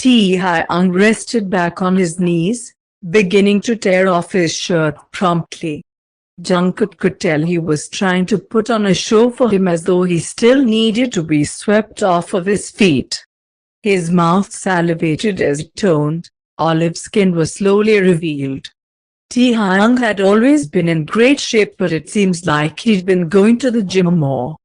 Tae rested back on his knees, beginning to tear off his shirt promptly. Jungkook could tell he was trying to put on a show for him, as though he still needed to be swept off of his feet. His mouth salivated as it toned, olive skin was slowly revealed. Tae had always been in great shape, but it seems like he'd been going to the gym more.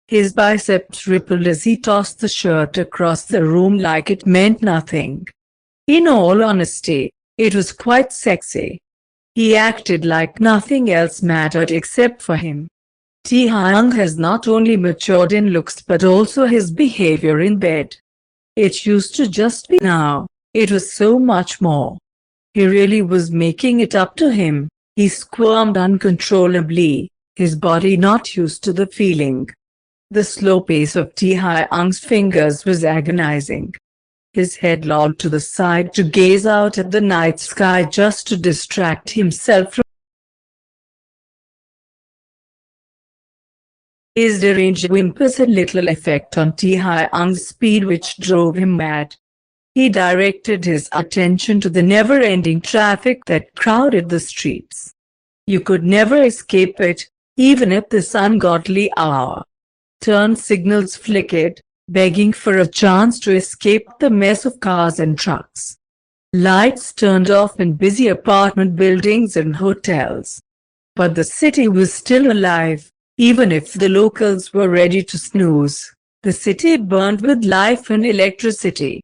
His biceps rippled as he tossed the shirt across the room like it meant nothing. In all honesty, it was quite sexy. He acted like nothing else mattered except for him. Tae has not only matured in looks but also his behavior in bed. It used to just be, now it was so much more. He really was making it up to him. He squirmed uncontrollably, his body not used to the feeling. The slow pace of Taehyung's fingers was agonizing. His head lolled to the side to gaze out at the night sky just to distract himself from his deranged whimpers had little effect on Taehyung's speed, which drove him mad. He directed his attention to the never-ending traffic that crowded the streets. You could never escape it, even at this ungodly hour. Turn signals flickered, begging for a chance to escape the mess of cars and trucks. Lights turned off in busy apartment buildings and hotels. But the city was still alive, even if the locals were ready to snooze. The city burned with life and electricity.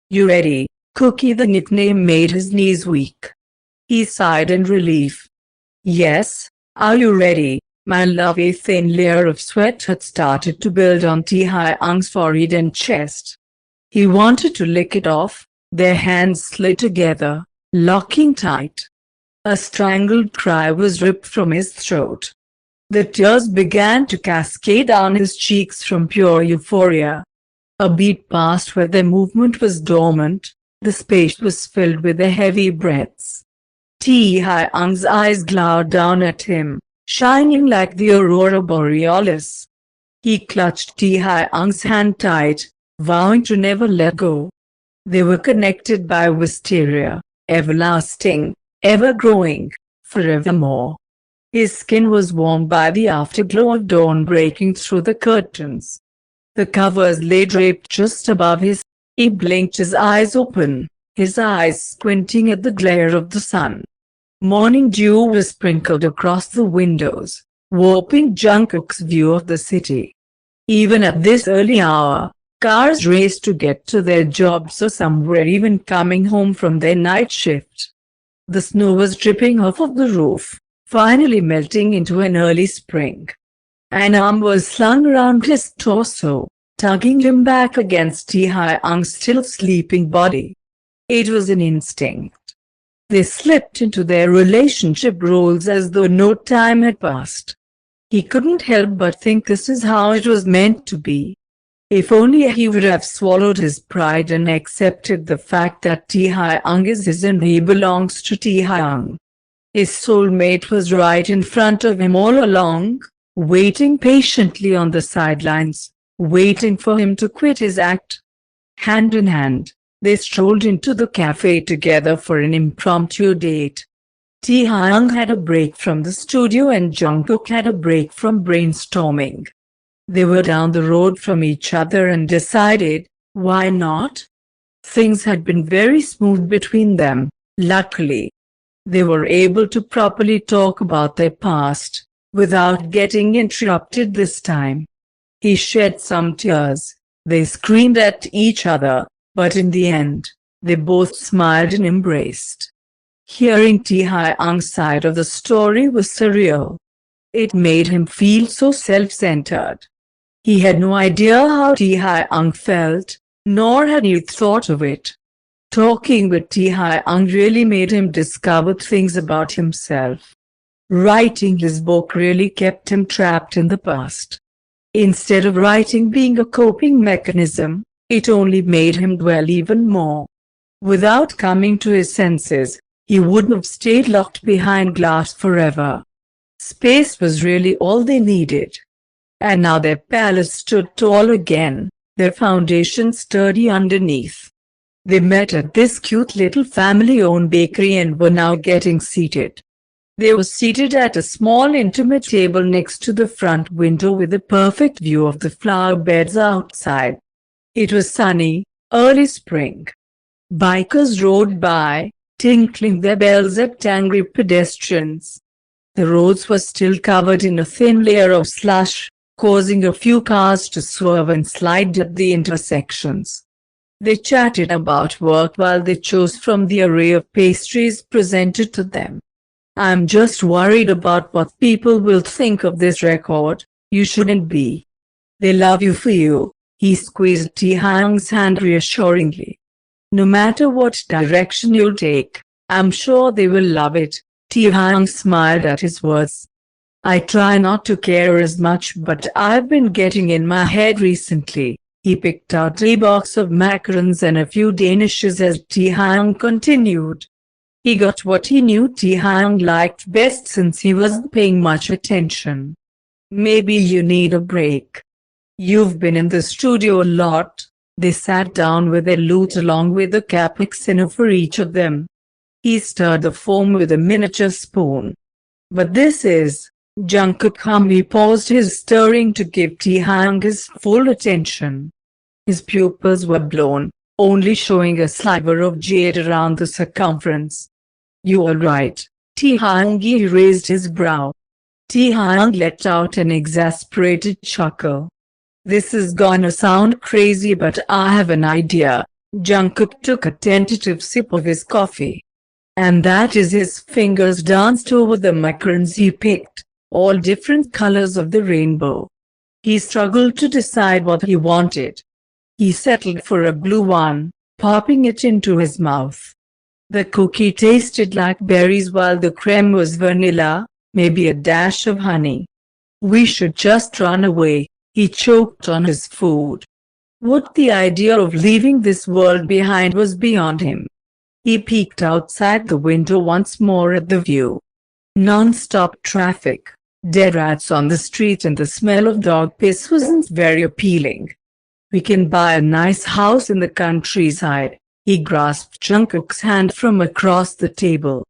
"You ready, Cookie?" The nickname made his knees weak. He sighed in relief. "Yes, are you ready, my love?" A thin layer of sweat had started to build on Taehyung's forehead and chest. He wanted to lick it off. Their hands slid together, locking tight. A strangled cry was ripped from his throat. The tears began to cascade down his cheeks from pure euphoria. A beat passed where their movement was dormant. The space was filled with their heavy breaths. Taehyung's eyes glowered down at him, shining like the aurora borealis. He clutched Taehyung's hand tight, vowing to never let go. They were connected by wisteria, everlasting, ever-growing, forevermore. His skin was warmed by the afterglow of dawn breaking through the curtains. The covers lay draped just above his. He blinked his eyes open, his eyes squinting at the glare of the sun. Morning dew was sprinkled across the windows, warping Jungkook's view of the city. Even at this early hour, cars raced to get to their jobs, or some were even coming home from their night shift. The snow was dripping off of the roof, finally melting into an early spring. An arm was slung around his torso, tugging him back against Taehyung's still sleeping body. It was an instinct. They slipped into their relationship roles as though no time had passed. He couldn't help but think this is how it was meant to be. If only he would have swallowed his pride and accepted the fact that Taehyung is his and he belongs to Taehyung. His soulmate was right in front of him all along, waiting patiently on the sidelines, waiting for him to quit his act. Hand in hand, they strolled into the cafe together for an impromptu date. Taehyung had a break from the studio and Jungkook had a break from brainstorming. They were down the road from each other and decided, why not? Things had been very smooth between them, luckily. They were able to properly talk about their past, without getting interrupted this time. He shed some tears. They screamed at each other, but in the end, they both smiled and embraced. Hearing Taehyung's side of the story was surreal. It made him feel so self-centered. He had no idea how Taehyung felt, nor had he thought of it. Talking with Taehyung really made him discover things about himself. Writing his book really kept him trapped in the past. Instead of writing being a coping mechanism, it only made him dwell even more. Without coming to his senses, he would have stayed locked behind glass forever. Space was really all they needed. And now their palace stood tall again, their foundation sturdy underneath. They met at this cute little family-owned bakery and were now getting seated. They were seated at a small intimate table next to the front window with a perfect view of the flower beds outside. It was sunny, early spring. Bikers rode by, tinkling their bells at angry pedestrians. The roads were still covered in a thin layer of slush, causing a few cars to swerve and slide at the intersections. They chatted about work while they chose from the array of pastries presented to them. "I'm just worried about what people will think of this record." "You shouldn't be. They love you for you." He squeezed Taekook's hand reassuringly. "No matter what direction you'll take, I'm sure they will love it." Taekook smiled at his words. "I try not to care as much, but I've been getting in my head recently." He picked out a box of macarons and a few danishes as Taekook continued. He got what he knew Taekook liked best since he wasn't paying much attention. "Maybe you need a break. You've been in the studio a lot." They sat down with their loot along with a cappuccino for each of them. He stirred the foam with a miniature spoon. "But this is..." Jungkook humbly paused his stirring to give Taekook his full attention. His pupils were blown, only showing a sliver of jade around the circumference. "You are right." Taekook raised his brow. Taekook let out an exasperated chuckle. "This is gonna sound crazy, but I have an idea." Jungkook took a tentative sip of his coffee. And that is his fingers danced over the macarons he picked, all different colors of the rainbow. He struggled to decide what he wanted. He settled for a blue one, popping it into his mouth. The cookie tasted like berries while the creme was vanilla, maybe a dash of honey. "We should just run away." He choked on his food. What the idea of leaving this world behind was beyond him. He peeked outside the window once more at the view. Non-stop traffic, dead rats on the street, and the smell of dog piss wasn't very appealing. "We can buy a nice house in the countryside." He grasped Jungkook's hand from across the table.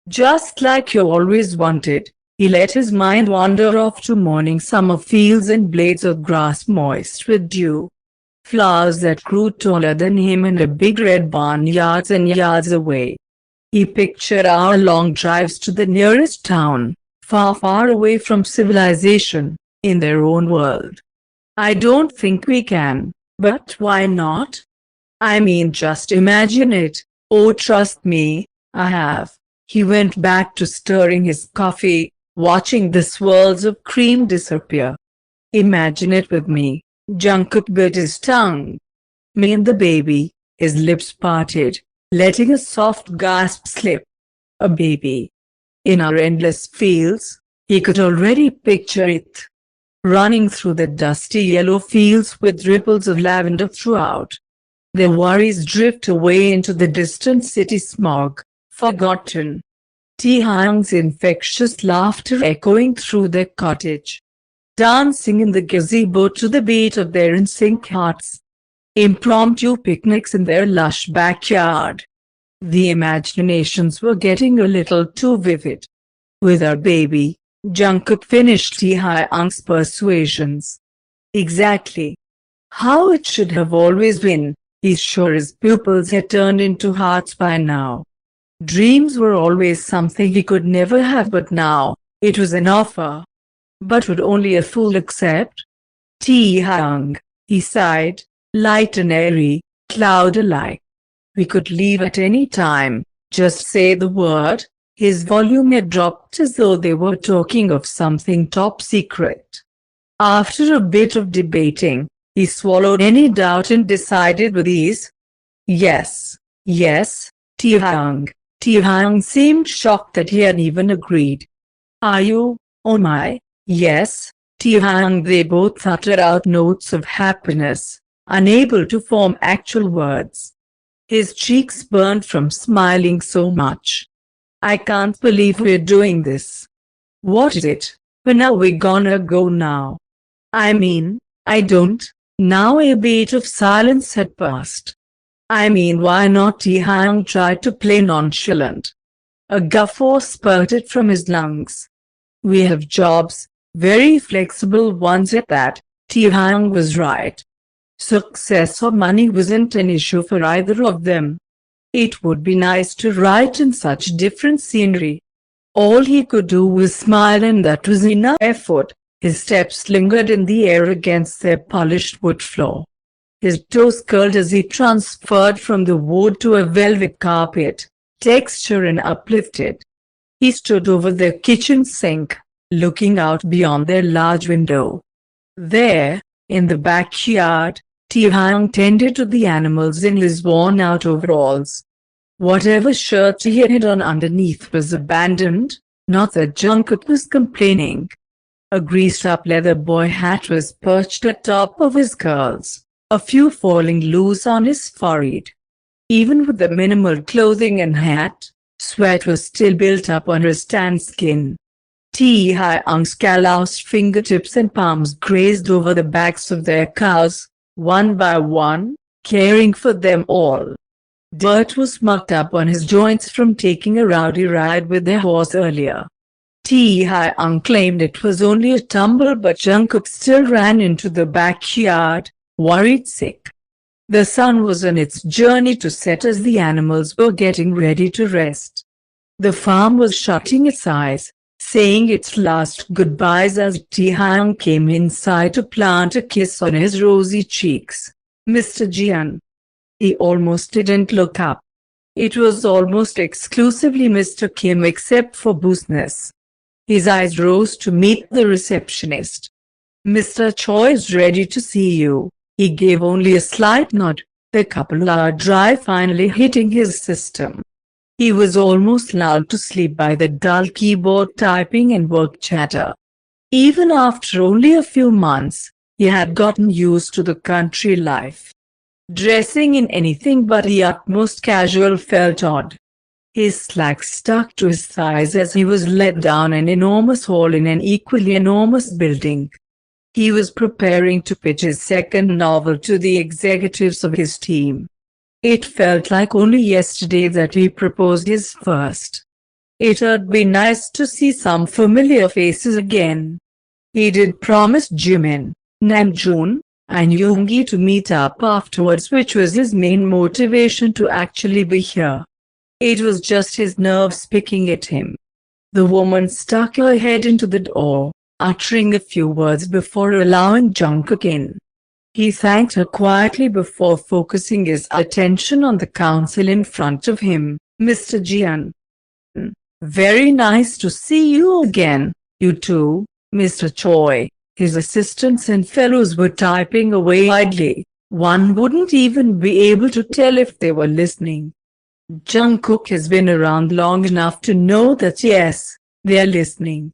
"Just like you always wanted." He let his mind wander off to morning summer fields and blades of grass moist with dew. Flowers that grew taller than him and a big red barn yards and yards away. He pictured hour-long drives to the nearest town, far, far away from civilization, in their own world. "I don't think we can." "But why not?" "I mean, just imagine it." "Oh, trust me, I have." He went back to stirring his coffee, watching the swirls of cream disappear. "Imagine it with me." Jungkook bit his tongue. "Me and the baby." His lips parted, letting a soft gasp slip. A baby. In our endless fields, he could already picture it. Running through the dusty yellow fields with ripples of lavender throughout. Their worries drift away into the distant city smog, forgotten. Taekook's infectious laughter echoing through their cottage. Dancing in the gazebo to the beat of their in-sync hearts. Impromptu picnics in their lush backyard. The imaginations were getting a little too vivid. "With our baby," Jungkook finished Taekook's persuasions. "Exactly how it should have always been." He's sure his pupils had turned into hearts by now. Dreams were always something he could never have, but now, it was an offer. But would only a fool accept? "Taekook," he sighed, light and airy, cloud-alike. "We could leave at any time, just say the word." His volume had dropped as though they were talking of something top secret. After a bit of debating, he swallowed any doubt and decided with ease. "Yes, yes." Taekook seemed shocked that he had even agreed. "Are you?" "Oh my, yes." Taekook. They both uttered out notes of happiness, unable to form actual words. His cheeks burned from smiling so much. "I can't believe we're doing this." "What is it?" "When are we gonna go now?" "I mean, I don't." Now a beat of silence had passed. I mean, why not? Tae tried to play nonchalant. A guffaw spurted from his lungs. We have jobs, very flexible ones at that. Tae was right. Success or money wasn't an issue for either of them. It would be nice to write in such different scenery. All he could do was smile, and that was enough effort. His steps lingered in the air against their polished wood floor. His toes curled as he transferred from the wood to a velvet carpet, textured and uplifted. He stood over their kitchen sink, looking out beyond their large window. There, in the backyard, Tae tended to the animals in his worn-out overalls. Whatever shirt he had on underneath was abandoned, not that Jungkook was complaining. A greased-up leather boy hat was perched atop of his curls, a few falling loose on his forehead. Even with the minimal clothing and hat, sweat was still built up on his tanned skin. Taehyung's calloused fingertips and palms grazed over the backs of their cows, one by one, caring for them all. Dirt was mucked up on his joints from taking a rowdy ride with their horse earlier. Taehyung claimed it was only a tumble, but Jungkook still ran into the backyard, worried sick. The sun was on its journey to set as the animals were getting ready to rest. The farm was shutting its eyes, saying its last goodbyes as Taehyung came inside to plant a kiss on his rosy cheeks. Mr. Jian. He almost didn't look up. It was almost exclusively Mr. Kim except for business. His eyes rose to meet the receptionist. Mr. Choi is ready to see you. He gave only a slight nod, the couple-hour drive finally hitting his system. He was almost lulled to sleep by the dull keyboard typing and work chatter. Even after only a few months, he had gotten used to the country life. Dressing in anything but the utmost casual felt odd. His slacks stuck to his thighs as he was led down an enormous hall in an equally enormous building. He was preparing to pitch his second novel to the executives of his team. It felt like only yesterday that he proposed his first. It would be nice to see some familiar faces again. He did promise Jimin, Namjoon, and Yoongi to meet up afterwards, which was his main motivation to actually be here. It was just his nerves picking at him. The woman stuck her head into the door, uttering a few words before allowing Jungkook in. He thanked her quietly before focusing his attention on the counsel in front of him. Mr. Jian. Very nice to see you again. You too, Mr. Choi. His assistants and fellows were typing away idly. One wouldn't even be able to tell if they were listening. Jungkook has been around long enough to know that yes, they're listening.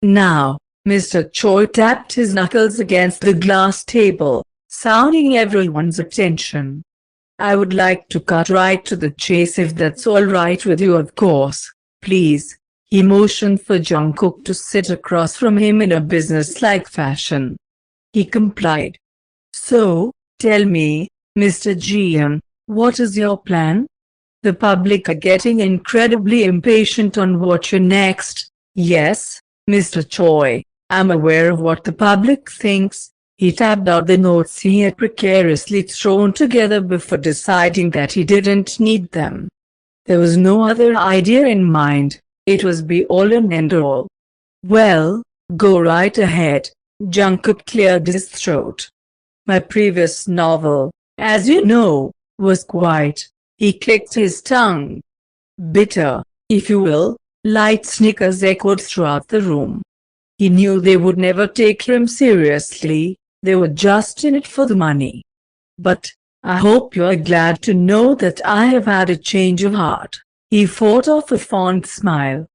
Now, Mr. Choi tapped his knuckles against the glass table, sounding everyone's attention. I would like to cut right to the chase if that's all right with you, of course, please. He motioned for Jungkook to sit across from him in a business-like fashion. He complied. So, tell me, Mr. Jian, what is your plan? The public are getting incredibly impatient on what you're next. Yes, Mr. Choi, I'm aware of what the public thinks. He tapped out the notes he had precariously thrown together before deciding that he didn't need them. There was no other idea in mind. It was be all and end all. Well, go right ahead. Jungkook cleared his throat. My previous novel, as you know, was quite. He clicked his tongue. Bitter, if you will. Light snickers echoed throughout the room. He knew they would never take him seriously. They were just in it for the money. But, I hope you are glad to know that I have had a change of heart. He fought off a fond smile.